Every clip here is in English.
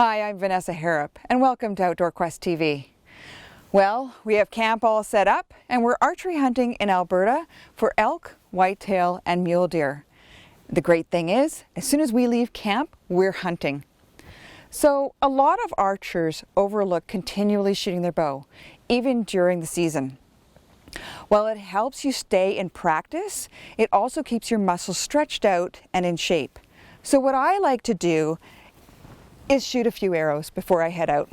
Hi, I'm Vanessa Harrop, and welcome to Outdoor Quest TV. Well, we have camp all set up, and we're archery hunting in Alberta for elk, whitetail, and mule deer. The great thing is, as soon as we leave camp, we're hunting. So a lot of archers overlook continually shooting their bow, even during the season. While it helps you stay in practice, it also keeps your muscles stretched out and in shape. So what I like to do is shoot a few arrows before I head out.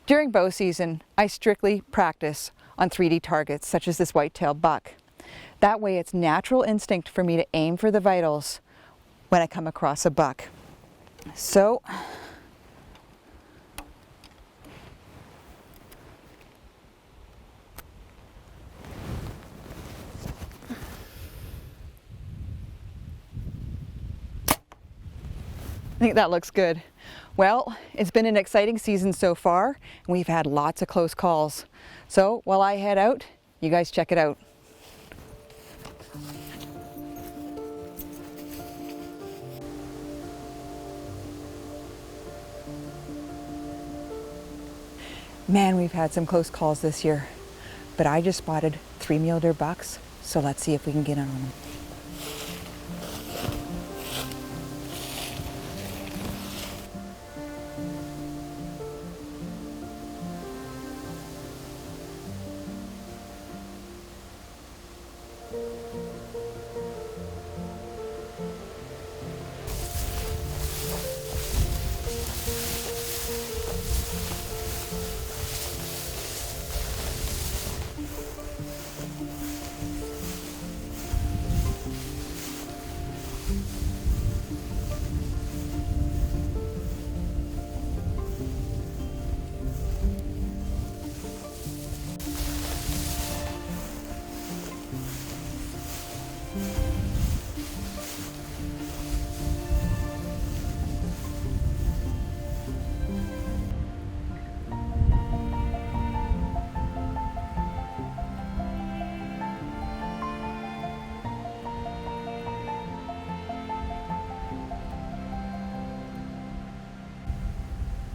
During bow season, I strictly practice on 3D targets, such as this white-tailed buck. That way it's natural instinct for me to aim for the vitals when I come across a buck. So, I think that looks good. Well, it's been an exciting season so far, and we've had lots of close calls. So while I head out, you guys check it out. Man, we've had some close calls this year, but I just spotted 3 mule deer bucks, so let's see if we can get on them.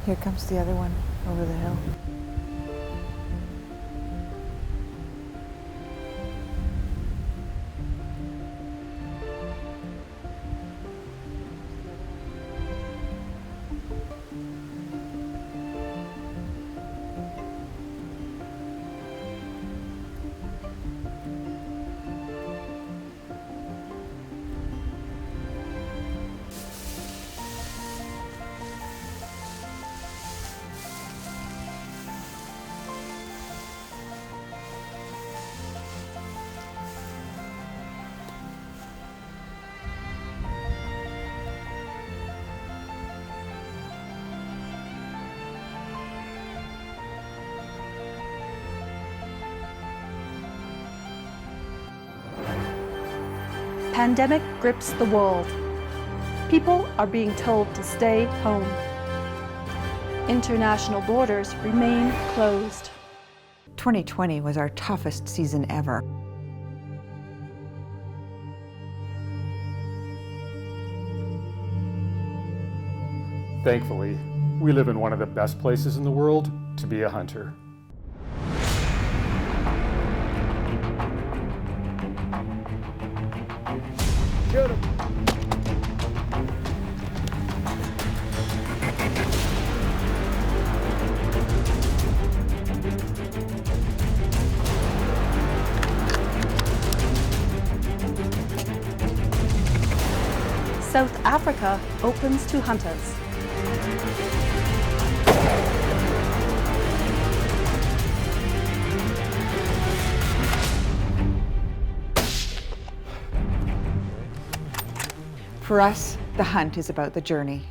Here comes the other one over the hill. Pandemic grips the world. People are being told to stay home. International borders remain closed. 2020 was our toughest season ever. Thankfully, we live in one of the best places in the world to be a hunter. Shoot him. South Africa opens to hunters. For us, the hunt is about the journey.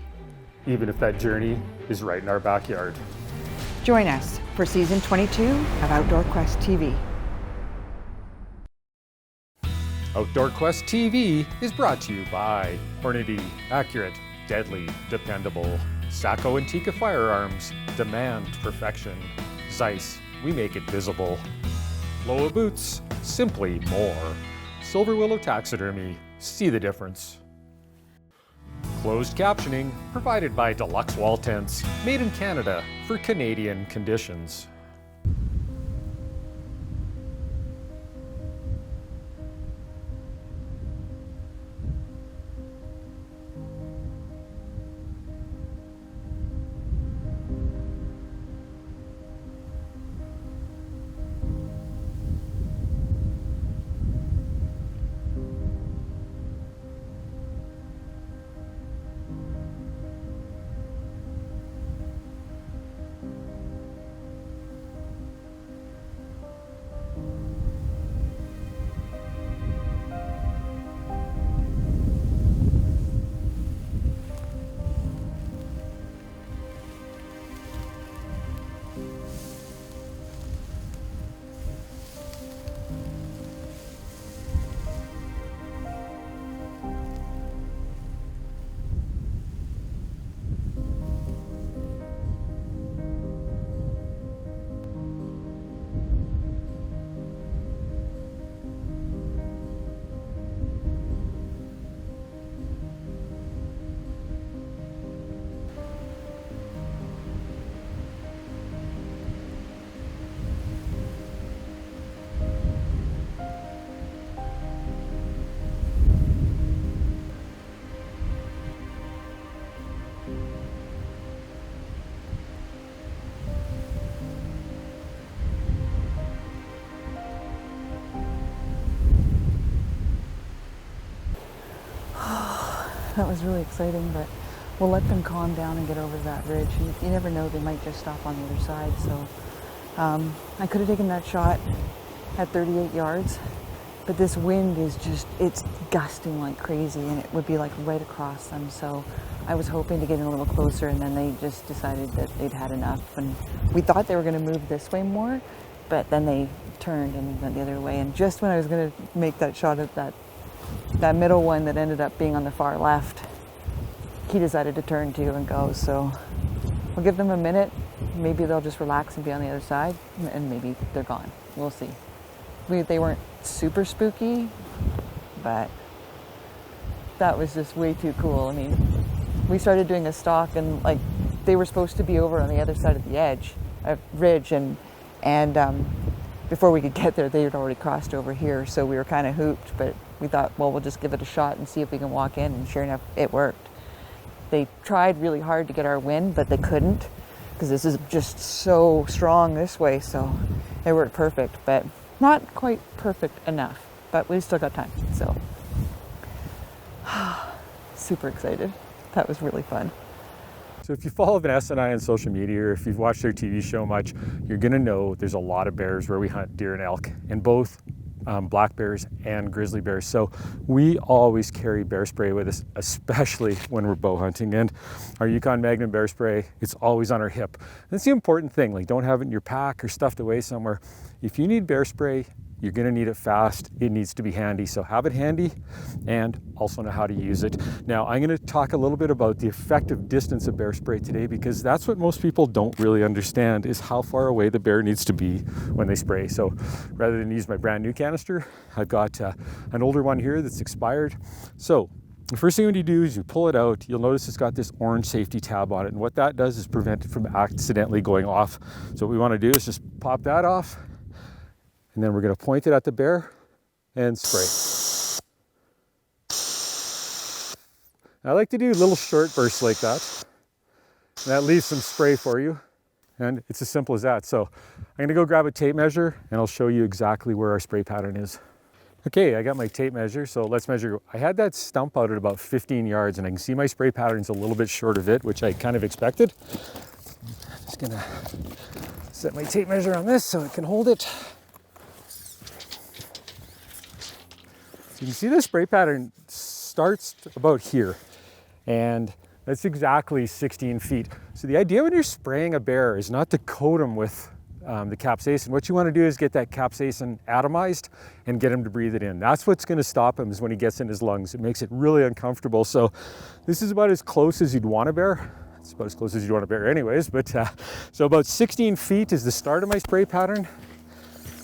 Even if that journey is right in our backyard. Join us for season 22 of Outdoor Quest TV. Outdoor Quest TV is brought to you by Hornady, accurate, deadly, dependable. Sacco and Tikka Firearms, demand perfection. Zeiss, we make it visible. Loa boots, simply more. Silver Willow Taxidermy, see the difference. Closed captioning provided by Deluxe Wall Tents, made in Canada for Canadian conditions. That was really exciting, but we'll let them calm down and get over that ridge. You never know, they might just stop on the other side. So I could have taken that shot at 38 yards, but this wind is just, it's gusting like crazy, and it would be like right across them. So I was hoping to get in a little closer, and then they just decided that they'd had enough. And we thought they were going to move this way more, but then they turned and went the other way. And just when I was going to make that shot at that middle one that ended up being on the far left, he decided to turn too and go. So we'll give them a minute. Maybe they'll just relax and be on the other side, and maybe they're gone. We'll see. They weren't super spooky, but that was just way too cool. I mean, we started doing a stalk, and like they were supposed to be over on the other side of the ridge, and before we could get there, they had already crossed over here. So we were kind of hooped, but we thought, well, we'll just give it a shot and see if we can walk in, and sure enough, it worked. They tried really hard to get our wind, but they couldn't, because this is just so strong this way, so it worked perfect, but not quite perfect enough, but we still got time, so super excited. That was really fun. So if you follow Vanessa and I on social media, or if you've watched their TV show much, you're gonna know there's a lot of bears where we hunt deer and elk, and both black bears and grizzly bears. So we always carry bear spray with us, especially when we're bow hunting. And our Yukon Magnum bear spray, it's always on our hip. That's the important thing. Like, don't have it in your pack or stuffed away somewhere. If you need bear spray, you're gonna need it fast. It needs to be handy. So have it handy and also know how to use it. Now, I'm gonna talk a little bit about the effective distance of bear spray today, because that's what most people don't really understand, is how far away the bear needs to be when they spray. So rather than use my brand new canister, I've got an older one here that's expired. So the first thing you do is you pull it out. You'll notice it's got this orange safety tab on it. And what that does is prevent it from accidentally going off. So what we wanna do is just pop that off, and then we're gonna point it at the bear and spray. I like to do little short bursts like that. And that leaves some spray for you. And it's as simple as that. So I'm gonna go grab a tape measure, and I'll show you exactly where our spray pattern is. Okay, I got my tape measure, so let's measure. I had that stump out at about 15 yards, and I can see my spray pattern's a little bit short of it, which I kind of expected. I'm just gonna set my tape measure on this so it can hold it. So you can see the spray pattern starts about here, and that's exactly 16 feet. So the idea when you're spraying a bear is not to coat him with the capsaicin. What you want to do is get that capsaicin atomized and get him to breathe it in. That's what's going to stop him, is when he gets in his lungs. It makes it really uncomfortable. So this is about as close as you'd want a bear. It's about as close as you'd want a bear anyways, but so about 16 feet is the start of my spray pattern.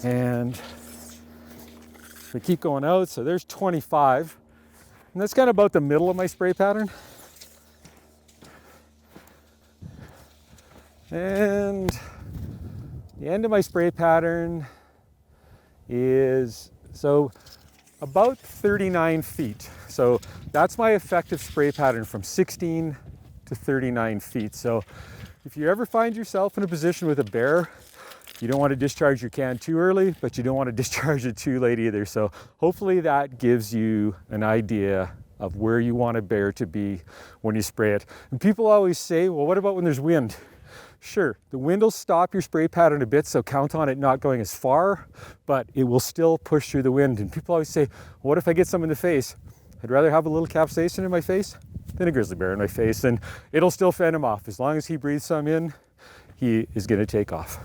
And we keep going out, so there's 25. And that's kind of about the middle of my spray pattern. And the end of my spray pattern is so about 39 feet. So that's my effective spray pattern from 16 to 39 feet. So if you ever find yourself in a position with a bear, you don't want to discharge your can too early, but you don't want to discharge it too late either. So hopefully that gives you an idea of where you want a bear to be when you spray it. And people always say, well, what about when there's wind? Sure, the wind will stop your spray pattern a bit, so count on it not going as far, but it will still push through the wind. And people always say, what if I get some in the face? I'd rather have a little capsaicin in my face than a grizzly bear in my face, and it'll still fend him off. As long as he breathes some in, he is going to take off.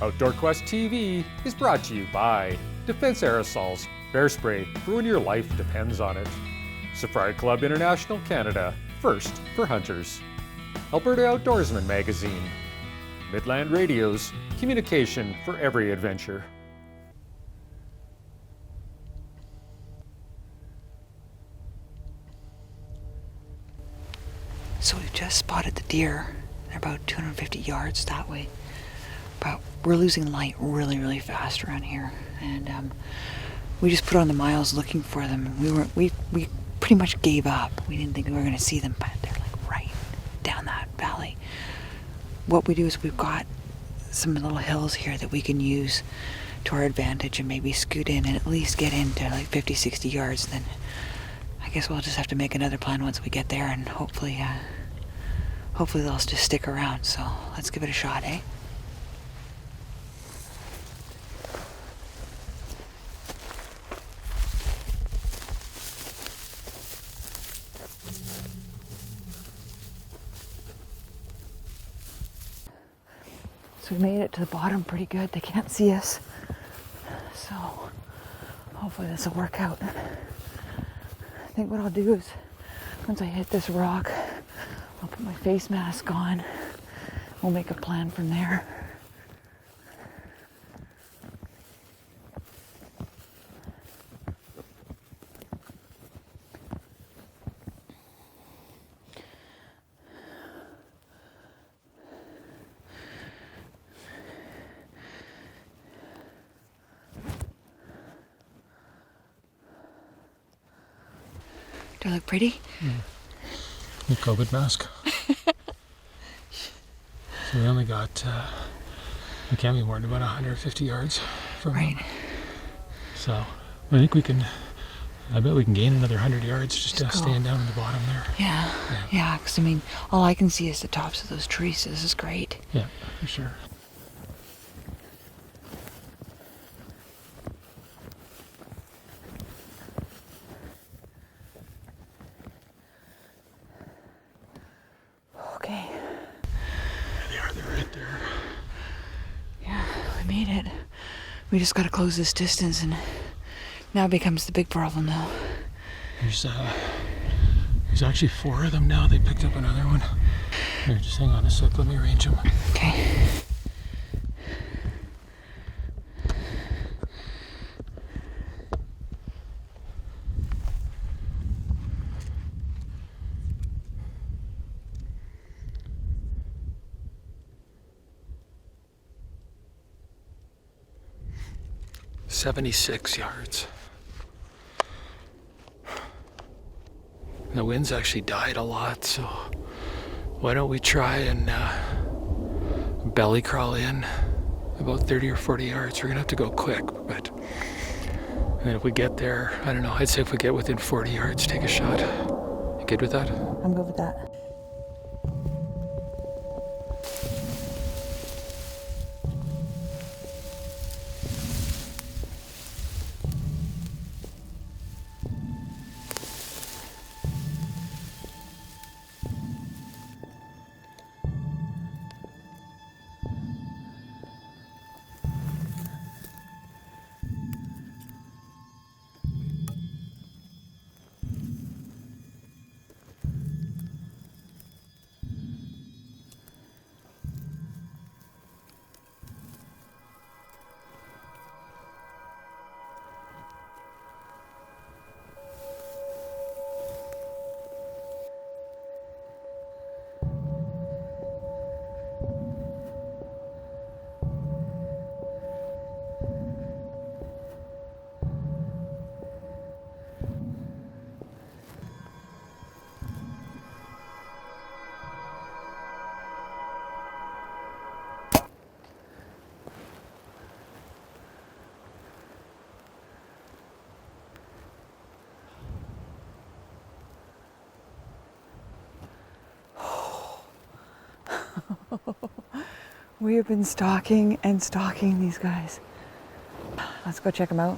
Outdoor Quest TV is brought to you by Defense Aerosols, bear spray for when your life depends on it. Safari Club International Canada, first for hunters. Alberta Outdoorsman Magazine. Midland Radio's communication for every adventure. So we've just spotted the deer. They're about 250 yards that way. But we're losing light really, really fast around here. And we just put on the miles looking for them. We pretty much gave up. We didn't think we were going to see them, but they're like right down that valley. What we do is we've got some little hills here that we can use to our advantage and maybe scoot in and at least get into like 50, 60 yards. Then I guess we'll just have to make another plan once we get there, and hopefully they'll just stick around. So let's give it a shot, eh? We made it to the bottom pretty good. They can't see us. So hopefully this will work out. I think what I'll do is once I hit this rock, I'll put my face mask on. We'll make a plan from there. Do I look pretty? Your COVID mask. So we only got, we can't be more than about 150 yards from Right. them. So I think we can, I bet we can gain another 100 yards just staying down at the bottom there. Yeah, because I mean, all I can see is the tops of those trees. So this is great. Yeah, for sure. Okay. There they are, they're right there. Yeah, we made it. We just got to close this distance, and now becomes the big problem though. There's actually 4 of them now. They picked up another one. Here, just hang on a sec. Let me arrange them. Okay. "76 yards. The wind's actually died a lot, so why don't we try and belly crawl in about 30 or 40 yards. We're gonna have to go quick, but and then if we get there, I don't know, I'd say if we get within 40 yards, take a shot. You good with that? I'm good with that. We have been stalking and stalking these guys. Let's go check them out.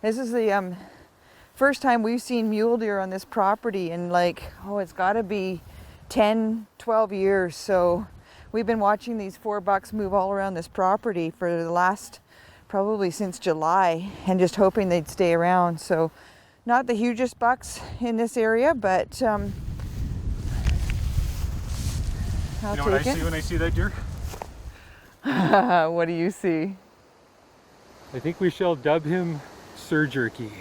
This is the first time we've seen mule deer on this property in like, oh, it's gotta be 10, 12 years. So we've been watching these 4 bucks move all around this property for the last, probably since July, and just hoping they'd stay around. So not the hugest bucks in this area, but I'll You know what I take see when I see that deer? it. What do you see? I think we shall dub him Sir Jerky.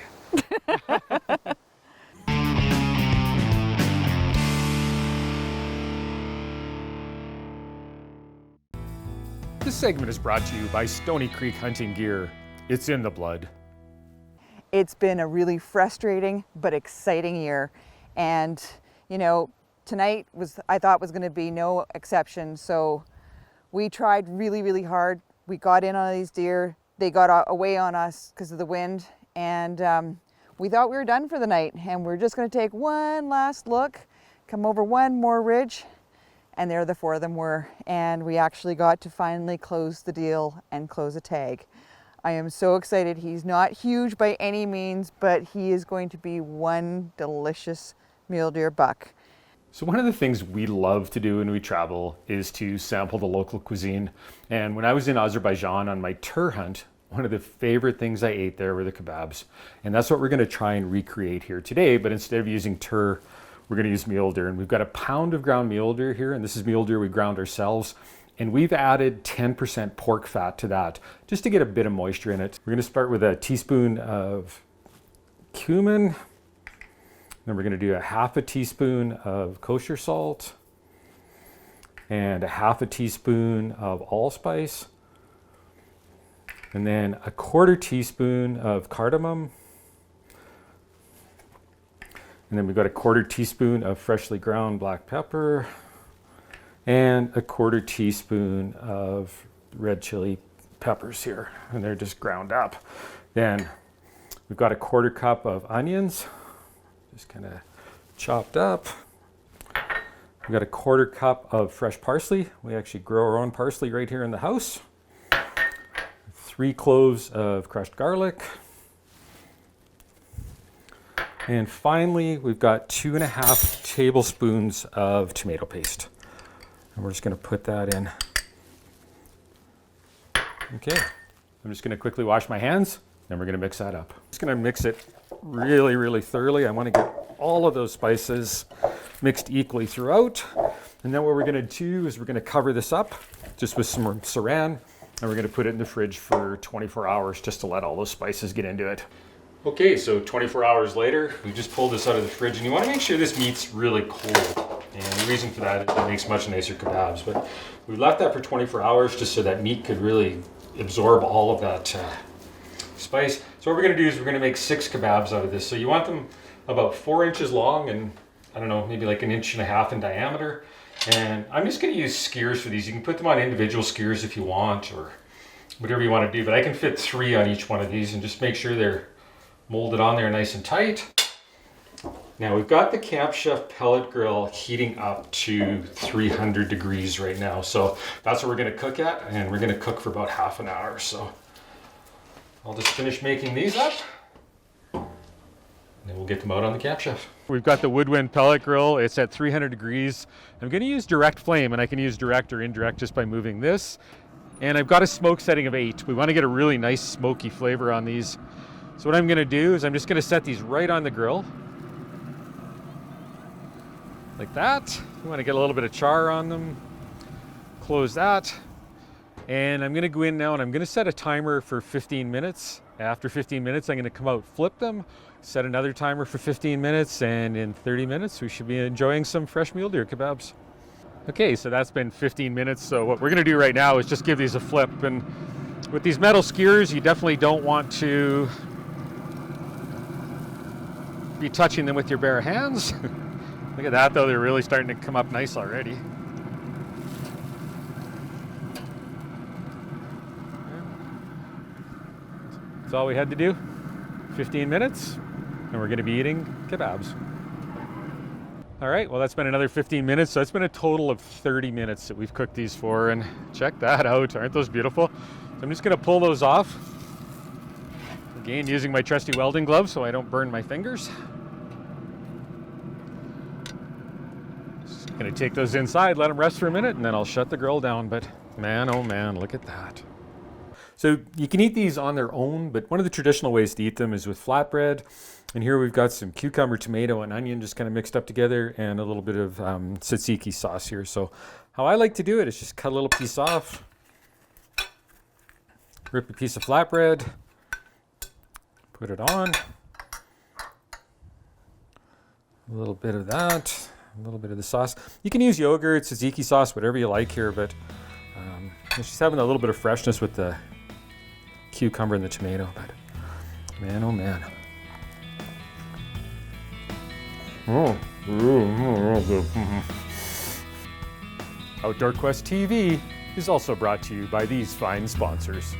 This segment is brought to you by Stony Creek Hunting Gear. It's in the blood. It's been a really frustrating but exciting year, and you know, tonight I thought was going to be no exception. So we tried really hard. We got in on these deer. They got away on us because of the wind, and we thought we were done for the night, and we're just going to take one last look, come over one more ridge, and there the 4 of them were, and we actually got to finally close the deal and close a tag. I am so excited. He's not huge by any means, but he is going to be one delicious mule deer buck. So one of the things we love to do when we travel is to sample the local cuisine. And when I was in Azerbaijan on my tur hunt, one of the favorite things I ate there were the kebabs. And that's what we're going to try and recreate here today. But instead of using tur, we're going to use mule deer. And we've got a pound of ground mule deer here. And this is mule deer we ground ourselves. And we've added 10% pork fat to that just to get a bit of moisture in it. We're going to start with a teaspoon of cumin. Then we're going to do a half a teaspoon of kosher salt and a half a teaspoon of allspice, and then a 1/4 teaspoon of cardamom, and then we've got a 1/4 teaspoon of freshly ground black pepper and a 1/4 teaspoon of red chili peppers here, and they're just ground up. Then we've got a 1/4 cup of onions, just kind of chopped up. We've got a 1/4 cup of fresh parsley. We actually grow our own parsley right here in the house. 3 cloves of crushed garlic. And finally, we've got 2.5 tablespoons of tomato paste. And we're just going to put that in. Okay, I'm just going to quickly wash my hands, then we're going to mix that up. Just going to mix it really thoroughly. I want to get all of those spices mixed equally throughout. And then what we're going to do is we're going to cover this up just with some saran, and we're going to put it in the fridge for 24 hours just to let all those spices get into it. Okay, so 24 hours later, we just pulled this out of the fridge, and you want to make sure this meat's really cold. And the reason for that is it makes much nicer kebabs. But we left that for 24 hours just so that meat could really absorb all of that spice. So what we're going to do is we're going to make 6 kebabs out of this. So you want them about 4 inches long and, I don't know, maybe like 1.5 inches in diameter. And I'm just going to use skewers for these. You can put them on individual skewers if you want, or whatever you want to do. But I can fit 3 on each one of these, and just make sure they're molded on there nice and tight. Now we've got the Camp Chef pellet grill heating up to 300 degrees right now. So that's what we're going to cook at, and we're going to cook for about half an hour. So I'll just finish making these up, and then we'll get them out on the Camp Chef. We've got the Woodwind pellet grill. It's at 300 degrees. I'm going to use direct flame, and I can use direct or indirect just by moving this. And I've got a smoke setting of 8. We want to get a really nice smoky flavor on these. So what I'm going to do is I'm just going to set these right on the grill. Like that. You want to get a little bit of char on them. Close that. And I'm going to go in now and I'm going to set a timer for 15 minutes. After 15 minutes, I'm going to come out, flip them, set another timer for 15 minutes, and in 30 minutes, we should be enjoying some fresh mule deer kebabs. Okay, so that's been 15 minutes. So what we're going to do right now is just give these a flip. And with these metal skewers, you definitely don't want to be touching them with your bare hands. Look at that though, they're really starting to come up nice already. That's all we had to do. 15 minutes, and we're going to be eating kebabs. All right, well, that's been another 15 minutes. So it's been a total of 30 minutes that we've cooked these for, and check that out. Aren't those beautiful? So I'm just gonna pull those off. Again, using my trusty welding gloves so I don't burn my fingers. Just gonna take those inside, let them rest for a minute, and then I'll shut the grill down. But man, oh man, look at that. So you can eat these on their own, but one of the traditional ways to eat them is with flatbread. And here we've got some cucumber, tomato, and onion just kind of mixed up together, and a little bit of tzatziki sauce here. So how I like to do it is just cut a little piece off, rip a piece of flatbread, put it on, a little bit of that, a little bit of the sauce. You can use yogurt, tzatziki sauce, whatever you like here, but it's just having a little bit of freshness with the cucumber and the tomato. But man, oh man. Outdoor Quest TV is also brought to you by these fine sponsors.